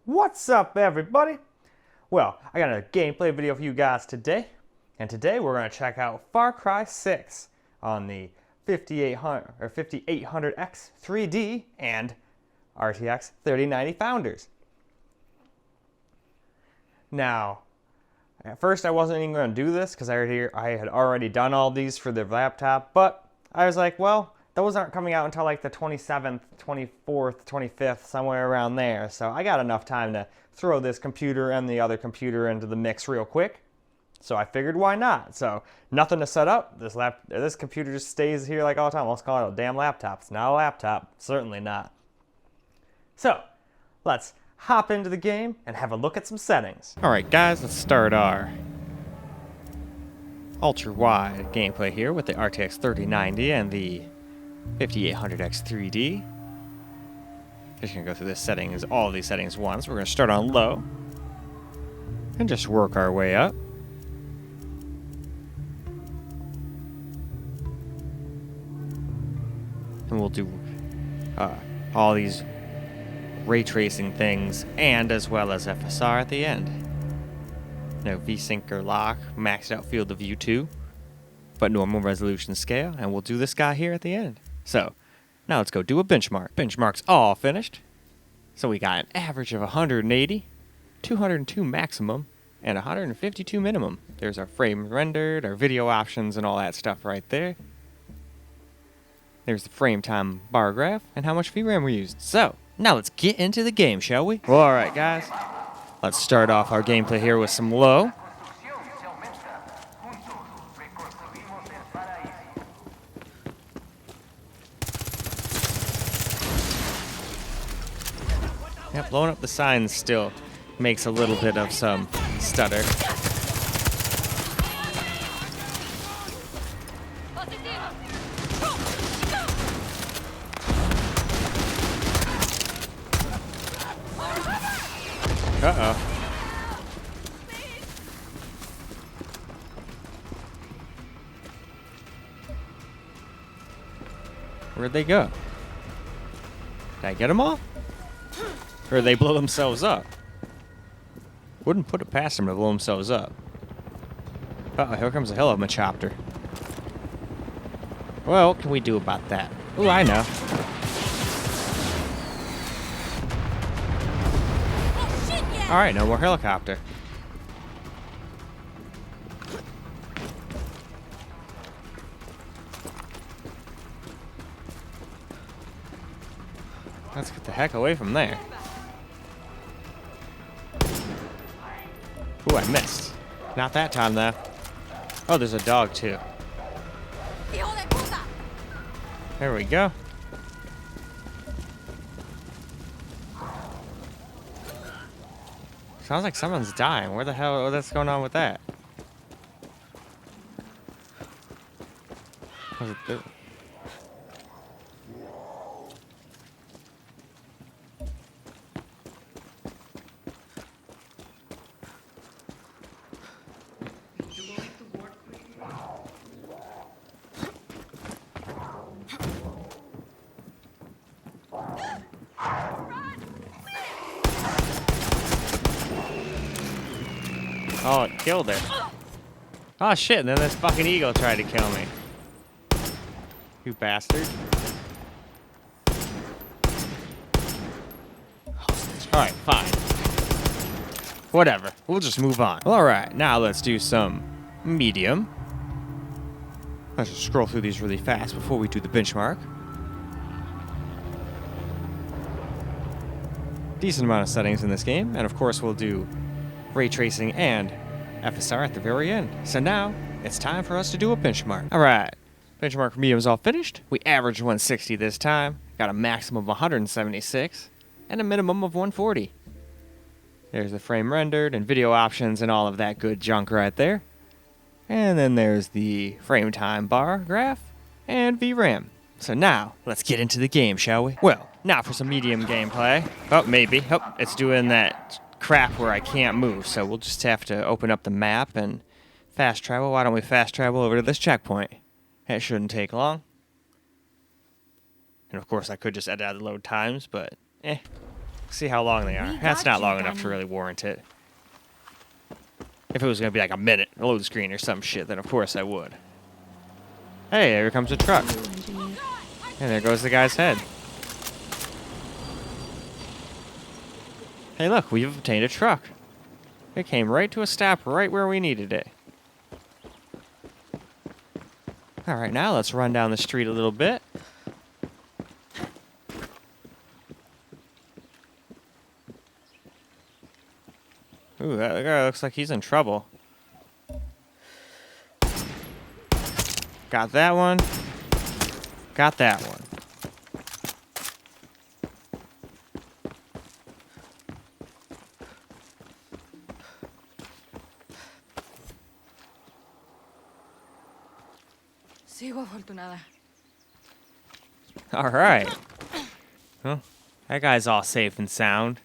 What's up, everybody? Well, I got a gameplay video for you guys today, and today we're going to check out Far Cry 6 on the 5800 or 5800X 3D and RTX 3090 Founders. Now, at first I wasn't even going to do this because I had already done all these for the laptop, but I was like, well, those aren't coming out until like the 27th, 24th, 25th, somewhere around there. So I got enough time to throw this computer and the other computer into the mix real quick. So I figured, why not? So nothing to set up. This computer just stays here like all the time. Let's call it a damn laptop. It's not a laptop. Certainly not. So let's hop into the game and have a look at some settings. All right, guys, let's start our ultra-wide gameplay here with the RTX 3090 and the 5800X 3D. Just gonna go through all of these settings once. We're gonna start on low and just work our way up. And we'll do all these ray tracing things and as well as FSR at the end. No VSync or lock, maxed out field of view 2, but normal resolution scale, and we'll do this guy here at the end. So, now let's go do a benchmark. Benchmark's all finished. So we got an average of 180, 202 maximum, and 152 minimum. There's our frame rendered, our video options, and all that stuff right there. There's the frame time bar graph, and how much VRAM we used. So, now let's get into the game, shall we? Well, alright guys, let's start off our gameplay here with some low. Yeah, blowing up the signs still makes a little bit of some stutter. Uh-oh. Where'd they go? Did I get them all? Or they blow themselves up? Wouldn't put it past them to blow themselves up. Uh-oh, here comes a hell of a chopper. Well, what can we do about that? Ooh, I know. Alright, no more helicopter. Let's get the heck away from there. Ooh, I missed. Not that time, though. Oh, there's a dog, too. There we go. Sounds like someone's dying. Where the hell what's going on with that? Was it this? Oh, it killed her. Oh shit, and then this fucking eagle tried to kill me. You bastard. Alright, fine. Whatever, we'll just move on. Alright, now let's do some medium. Let's just scroll through these really fast before we do the benchmark. Decent amount of settings in this game, and of course we'll do ray tracing and FSR at the very end. So now, it's time for us to do a benchmark. Alright, benchmark for medium is all finished. We averaged 160 this time, got a maximum of 176, and a minimum of 140. There's the frame rendered and video options and all of that good junk right there. And then there's the frame time bar graph and VRAM. So now, let's get into the game, shall we? Well, now for some medium gameplay. Oh, maybe. Oh, it's doing that crap where I can't move, so we'll just have to open up the map and fast travel. Why don't we fast travel over to this checkpoint? It shouldn't take long. And of course I could just edit out the load times, but See how long they are. That's not long enough to really warrant it. If it was going to be like a minute, a load screen or some shit, then of course I would. Hey, here comes a truck. And there goes the guy's head. Hey, look, we've obtained a truck. It came right to a stop right where we needed it. All right, now let's run down the street a little bit. Ooh, that guy looks like he's in trouble. Got that one. Got that one. Sigo afortunada. All right. Well, that guy's all safe and sound.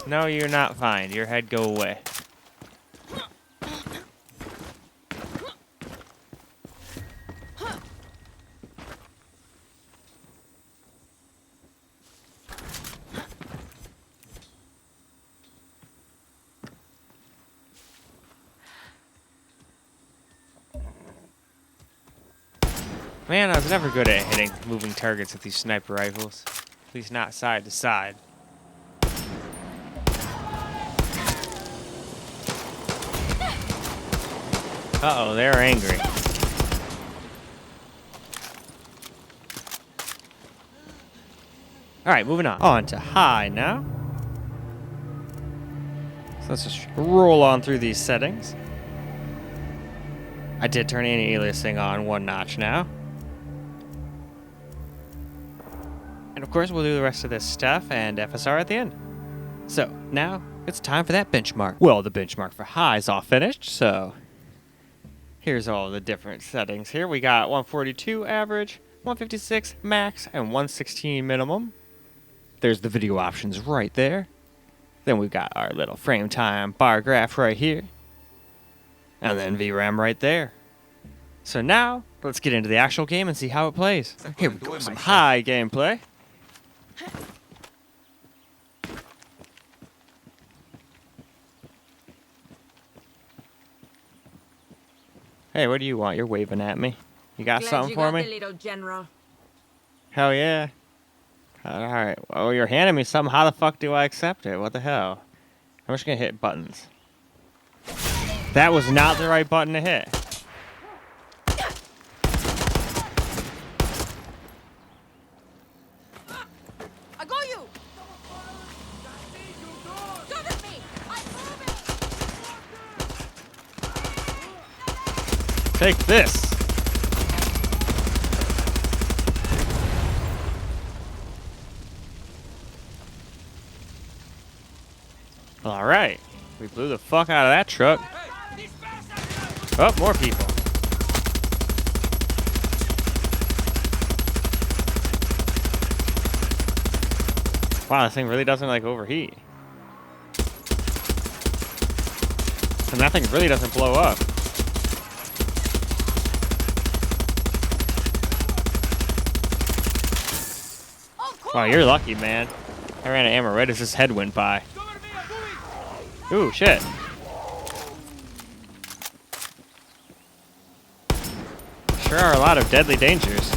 No, you're not fine. Your head go away. Man, I was never good at hitting moving targets with these sniper rifles. At least not side to side. Uh-oh, they're angry. Alright, moving on. On to high now. So let's just roll on through these settings. I did turn anti-aliasing on one notch now. And of course, we'll do the rest of this stuff and FSR at the end. So, now, it's time for that benchmark. Well, the benchmark for high is all finished, so here's all the different settings here. We got 142 average, 156 max, and 116 minimum. There's the video options right there. Then we've got our little frame time bar graph right here. And then VRAM right there. So now, let's get into the actual game and see how it plays. Here we go, some high gameplay. Hey, what do you want? You're waving at me. You got something for me? Little general. Hell yeah. Alright, well, you're handing me something. How the fuck do I accept it? What the hell? I'm just gonna hit buttons. That was not the right button to hit. I got you! Don't hit me! I'm moving! Take this. All right, we blew the fuck out of that truck. Oh, more people. Wow, this thing really doesn't like overheat. And that thing really doesn't blow up. Wow, you're lucky, man. I ran out of ammo right as this head went by. Ooh, shit. Sure are a lot of deadly dangers.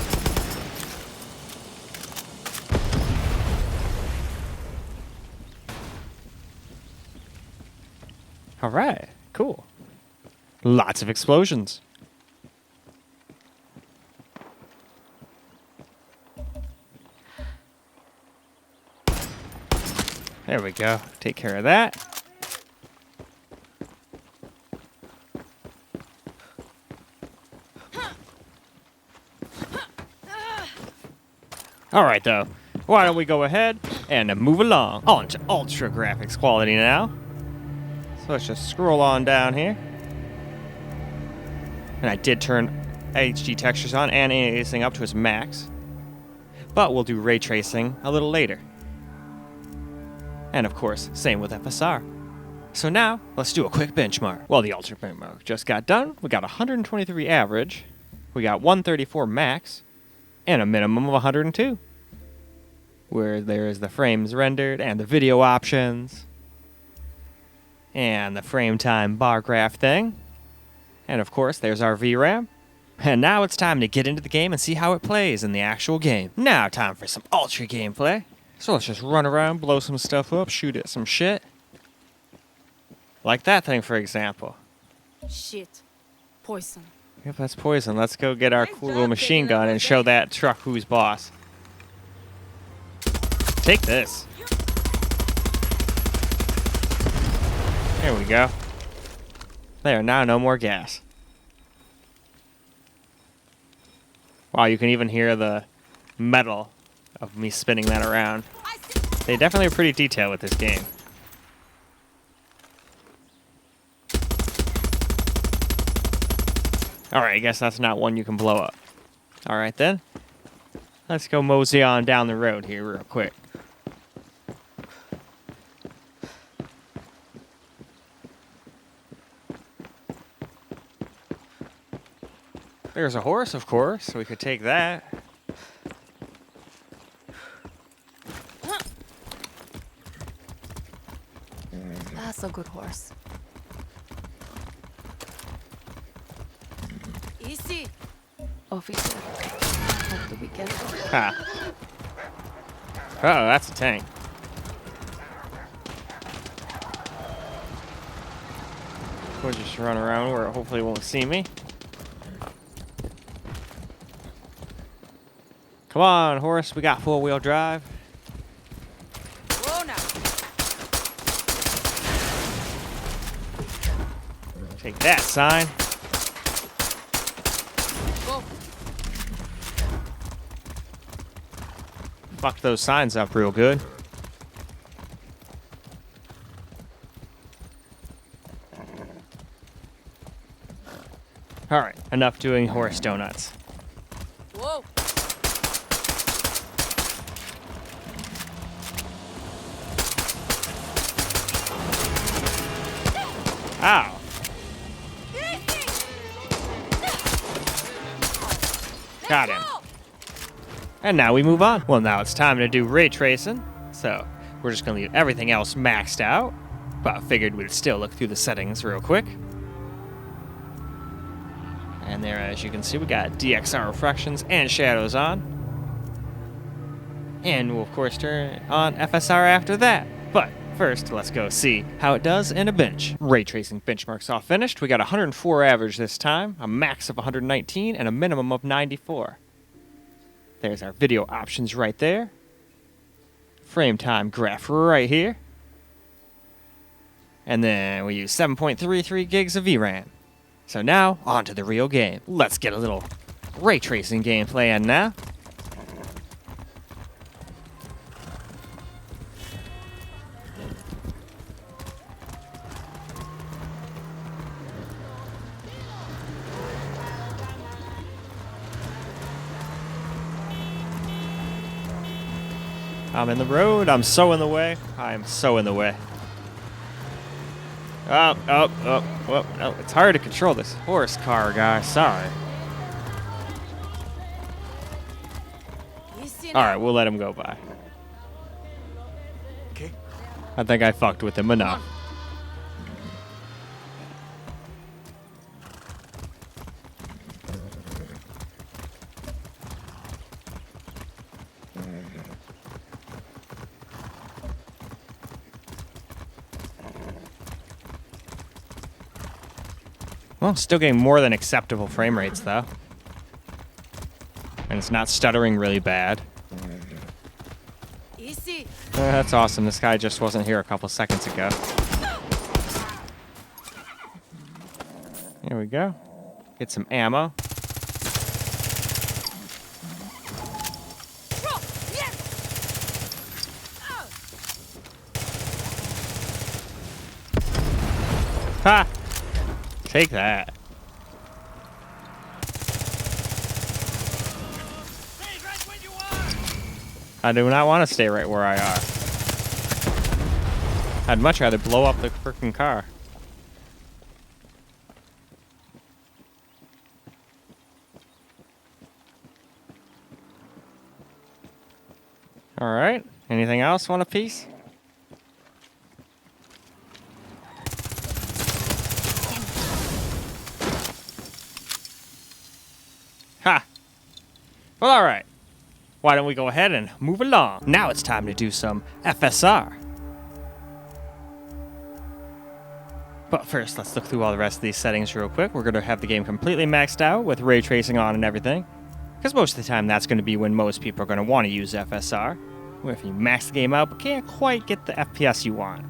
All right, cool. Lots of explosions. There we go. Take care of that. All right, though. Why don't we go ahead and move along? On to ultra graphics quality now. So let's just scroll on down here. And I did turn HD textures on and anti-aliasing up to its max. But we'll do ray tracing a little later. And of course, same with FSR. So now, let's do a quick benchmark. Well, the Ultra benchmark just got done. We got 123 average, we got 134 max, and a minimum of 102. Where there's the frames rendered, and the video options, and the frame time bar graph thing. And of course, there's our VRAM. And now it's time to get into the game and see how it plays in the actual game. Now time for some Ultra gameplay. So let's just run around, blow some stuff up, shoot at some shit. Like that thing, for example. Shit. Poison. Yep, that's poison. Let's go get our cool little machine gun and show that truck who's boss. Take this. There we go. There, now no more gas. Wow, you can even hear the metal of me spinning that around. They definitely are pretty detailed with this game. Alright, I guess that's not one you can blow up. Alright then. Let's go mosey on down the road here real quick. There's a horse, of course, so we could take that. That's a good horse. Easy. Officer, have to be careful. Ha. Uh-oh, that's a tank. We'll just run around where it hopefully won't see me. Come on, horse, we got four-wheel drive. Whoa now. Take that, sign. Go. Fucked those signs up real good. Alright, enough doing horse donuts. Whoa. Ow. Got him. And now we move on. Well, now it's time to do ray tracing. So we're just going to leave everything else maxed out. But I figured we'd still look through the settings real quick. And there, as you can see, we got DXR reflections and shadows on. And we'll, of course, turn on FSR after that. But first, let's go see how it does in a bench. Ray tracing benchmarks all finished. We got 104 average this time, a max of 119, and a minimum of 94. There's our video options right there. Frame time graph right here. And then we use 7.33 gigs of VRAM. So now, on to the real game. Let's get a little ray tracing gameplay in now. I'm in the road. I'm so in the way. I'm so in the way. Oh, it's hard to control this horse car, guys. Sorry. All right, we'll let him go by. Okay. I think I fucked with him enough. Well, still getting more than acceptable frame rates, though. And it's not stuttering really bad. Easy. That's awesome. This guy just wasn't here a couple seconds ago. Here we go. Get some ammo. Ha! Take that. I do not want to stay right where I are. I'd much rather blow up the freaking car. Alright, anything else want a piece? Ha! Well, alright. Why don't we go ahead and move along? Now it's time to do some FSR. But first, let's look through all the rest of these settings real quick. We're going to have the game completely maxed out with ray tracing on and everything. Because most of the time, that's going to be when most people are going to want to use FSR. If you max the game out but can't quite get the FPS you want.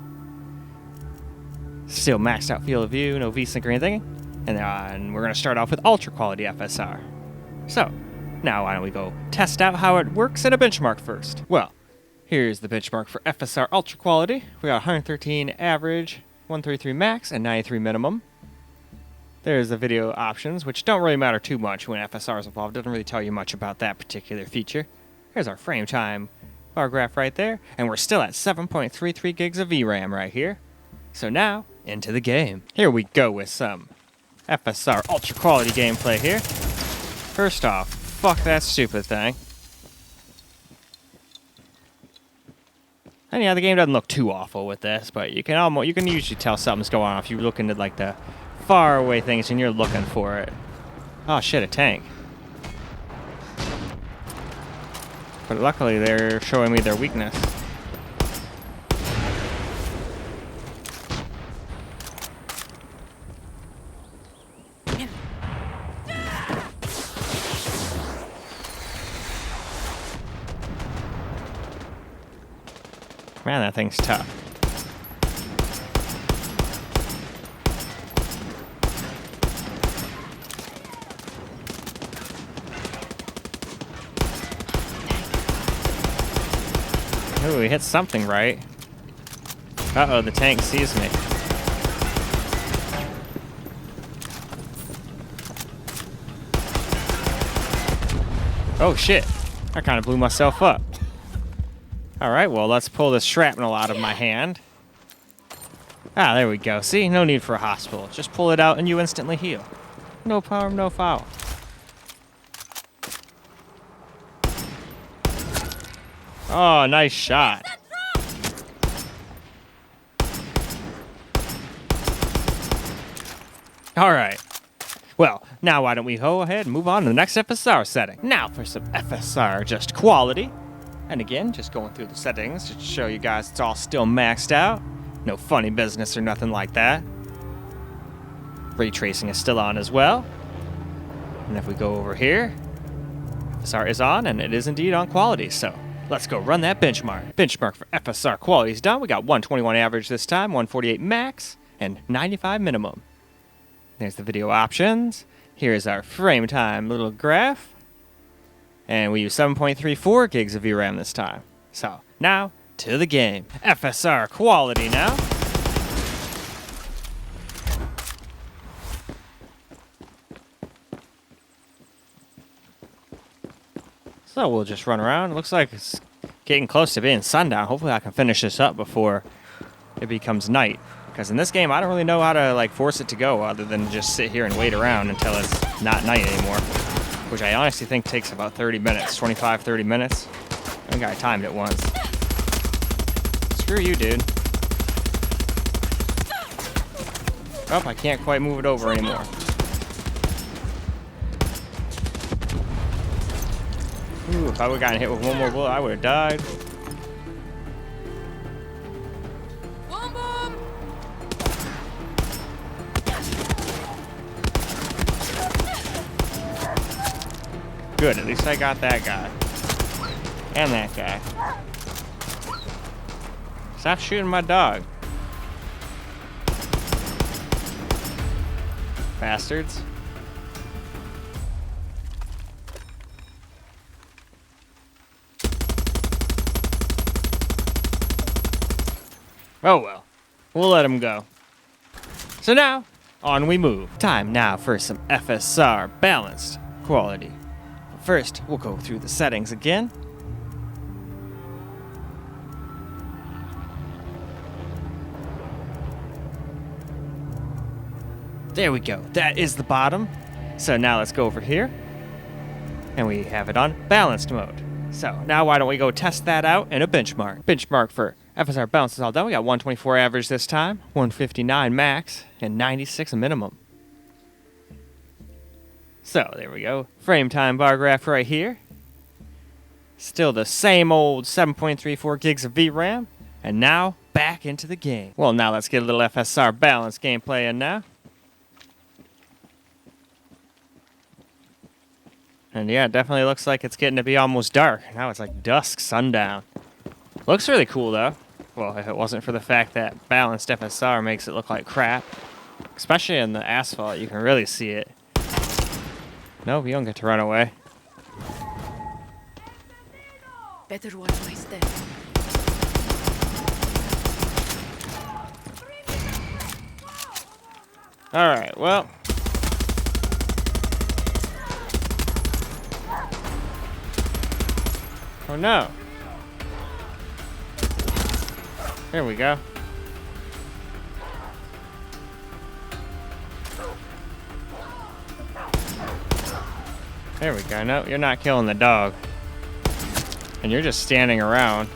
Still maxed out field of view, no V-Sync or anything. And we're going to start off with Ultra Quality FSR. So, now why don't we go test out how it works in a benchmark first. Well, here's the benchmark for FSR Ultra Quality. We got 113 average, 133 max, and 93 minimum. There's the video options, which don't really matter too much when FSR is involved. Doesn't really tell you much about that particular feature. Here's our frame time bar graph right there, and we're still at 7.33 gigs of VRAM right here. So now, into the game. Here we go with some FSR Ultra Quality gameplay here. First off, fuck that stupid thing. And yeah, the game doesn't look too awful with this, but you can usually tell something's going on if you look into like the far away things and you're looking for it. Oh shit, a tank. But luckily they're showing me their weakness. Man, that thing's tough. Ooh, we hit something right. Uh-oh, the tank sees me. Oh shit, I kind of blew myself up. Alright, well, let's pull this shrapnel out of my hand. Ah, there we go. See, no need for a hospital. Just pull it out and you instantly heal. No harm, no foul. Oh, nice shot. Alright. Well, now why don't we go ahead and move on to the next FSR setting. Now for some FSR just quality. And again, just going through the settings to show you guys it's all still maxed out. No funny business or nothing like that. Ray tracing is still on as well. And if we go over here, FSR is on, and it is indeed on quality, so let's go run that benchmark. Benchmark for FSR quality is done. We got 121 average this time, 148 max, and 95 minimum. There's the video options. Here's our frame time little graph. And we use 7.34 gigs of VRAM this time. So, now, to the game. FSR quality now. So we'll just run around. It looks like it's getting close to being sundown. Hopefully I can finish this up before it becomes night. Because in this game, I don't really know how to like force it to go other than just sit here and wait around until it's not night anymore. Which I honestly think takes about 30 minutes, 25, 30 minutes. I think I timed it once. Screw you, dude. Oh, I can't quite move it over anymore. Ooh, if I would've gotten hit with one more bullet, I would've died. Good, at least I got that guy. And that guy. Stop shooting my dog. Bastards. Oh well. We'll let him go. So now, on we move. Time now for some FSR Balanced Quality. First, we'll go through the settings again. There we go. That is the bottom. So now let's go over here. And we have it on balanced mode. So now why don't we go test that out in a benchmark. Benchmark for FSR Balanced is all done. We got 124 average this time, 159 max, and 96 minimum. So there we go. Frame time bar graph right here. Still the same old 7.34 gigs of VRAM. And now back into the game. Well, now let's get a little FSR Balanced gameplay in now. And yeah, it definitely looks like it's getting to be almost dark. Now it's like dusk, sundown. Looks really cool though. Well, if it wasn't for the fact that balanced FSR makes it look like crap. Especially in the asphalt, you can really see it. Nope, you don't get to run away. Better watch my step. Alright, well. Oh no. There we go. There we go. No, you're not killing the dog. And you're just standing around.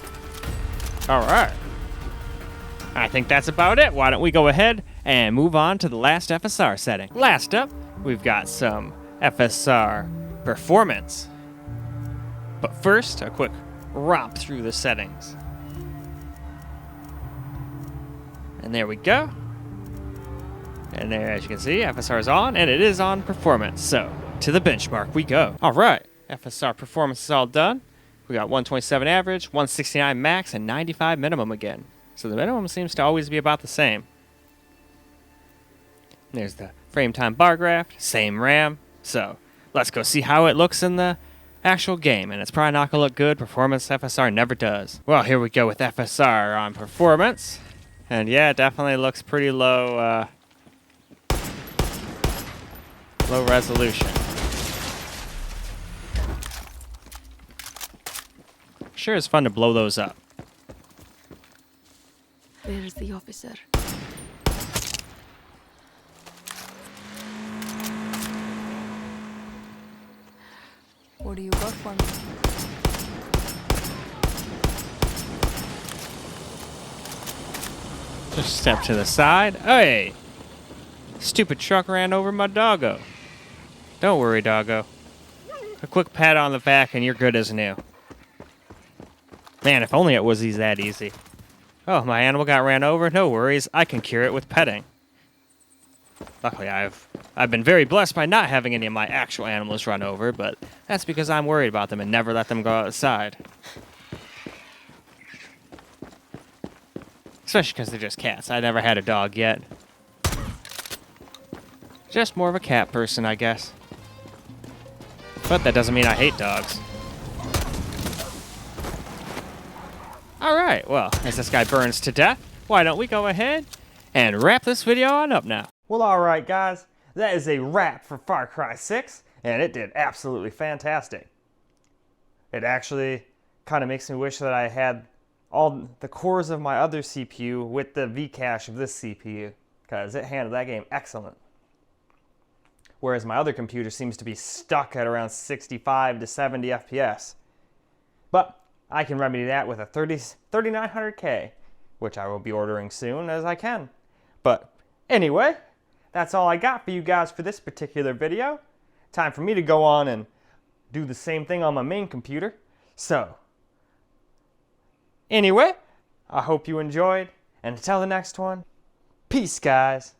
Alright. I think that's about it. Why don't we go ahead and move on to the last FSR setting. Last up, we've got some FSR Performance. But first, a quick romp through the settings. And there we go. And there, as you can see, FSR is on, and it is on Performance. So, to the benchmark we go. All right, FSR Performance is all done. We got 127 average, 169 max, and 95 minimum again. So the minimum seems to always be about the same. There's the frame time bar graph, same RAM. So, let's go see how it looks in the actual game, and it's probably not gonna look good. Performance FSR never does. Well, here we go with FSR on Performance, and yeah, it definitely looks pretty low resolution. Sure is fun to blow those up. There's the officer. What do you got for me? Just step to the side. Hey! Stupid truck ran over my doggo. Don't worry, doggo. A quick pat on the back and you're good as new. Man, if only it was that easy. Oh, my animal got ran over? No worries, I can cure it with petting. Luckily, I've been very blessed by not having any of my actual animals run over, but that's because I'm worried about them and never let them go outside. Especially because they're just cats. I never had a dog yet. Just more of a cat person, I guess. But that doesn't mean I hate dogs. Alright, well, as this guy burns to death, why don't we go ahead and wrap this video on up now. Well, alright guys, that is a wrap for Far Cry 6, and it did absolutely fantastic. It actually kind of makes me wish that I had all the cores of my other CPU with the V-cache of this CPU, because it handled that game excellent. Whereas my other computer seems to be stuck at around 65 to 70 FPS. But I can remedy that with a 3900K, which I will be ordering soon as I can. But anyway, that's all I got for you guys for this particular video. Time for me to go on and do the same thing on my main computer. So, anyway, I hope you enjoyed, and until the next one, peace guys.